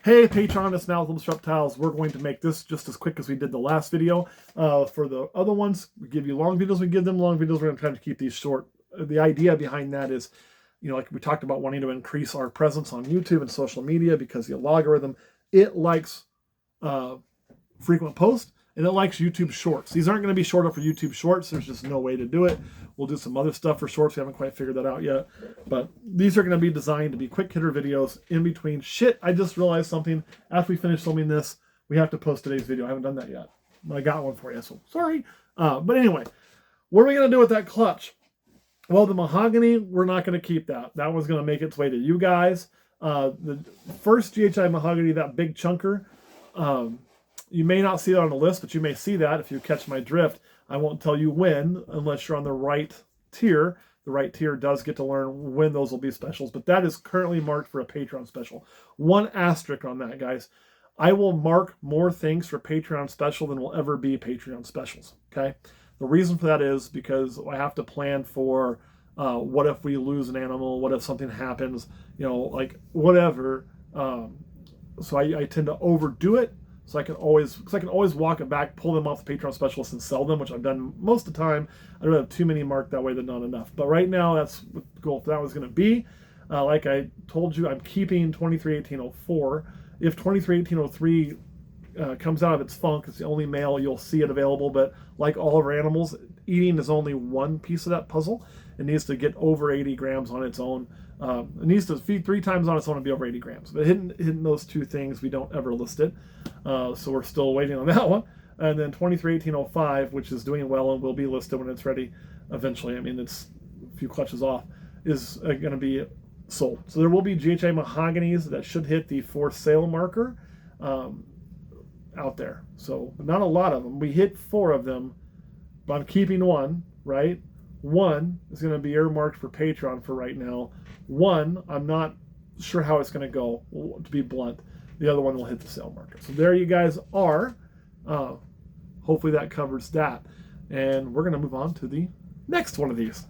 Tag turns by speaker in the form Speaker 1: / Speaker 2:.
Speaker 1: Hey, Patreon, it's Malcolm's Reptiles. We're going to make this just as quick as we did the last video. For the other ones, we give you long videos, we give them long videos. We're going to try to keep these short. The idea behind that is, like we talked about wanting to increase our presence on YouTube and social media because the algorithm, it likes frequent posts and it likes YouTube Shorts. These aren't going to be short up for YouTube Shorts. There's just no way to do it. We'll do some other stuff for Shorts. We haven't quite figured that out yet. But these are going to be designed to be quick hitter videos in between. Shit, I just realized something. After we finish filming this, we have to post today's video. I haven't done that yet. But I got one for you, so sorry. But anyway, what are we going to do with that clutch? Well, the mahogany, we're not going to keep that. That one's going to make its way to you guys. The first GHI mahogany, that big chunker, you may not see it on the list, but you may see that if you catch my drift. I won't tell you when unless you're on the right tier. The right tier does get to learn when those will be specials, but that is currently marked for a Patreon special. One asterisk on that, guys. I will mark more things for Patreon special than will ever be Patreon specials, okay? The reason for that is because I have to plan for what if we lose an animal, what if something happens, like whatever. So I tend to overdo it. So I can always walk it back, pull them off the Patreon specialist and sell them, which I've done most of the time. I don't have too many marked that way than not enough. But right now, that's what the goal for that was going to be. Like I told you, I'm keeping 231804. If 231803 comes out of its funk, it's the only male, you'll see it available. But like all of our animals, eating is only one piece of that puzzle. It needs to get over 80 grams on its own. It needs to feed 3 times on its own and be over 80 grams. But hitting those two things, we don't ever list it. So we're still waiting on that one. And then 231805, which is doing well and will be listed when it's ready eventually. I mean, it's a few clutches off, is going to be sold. So there will be GHI mahoganies that should hit the for sale marker out there. So not a lot of them. We hit 4 of them, but I'm keeping one, right? One is going to be earmarked for Patreon for right now. One, I'm not sure how it's going to go, to be blunt. The other one will hit the sale market. So there you guys are. Hopefully that covers that. And we're going to move on to the next one of these.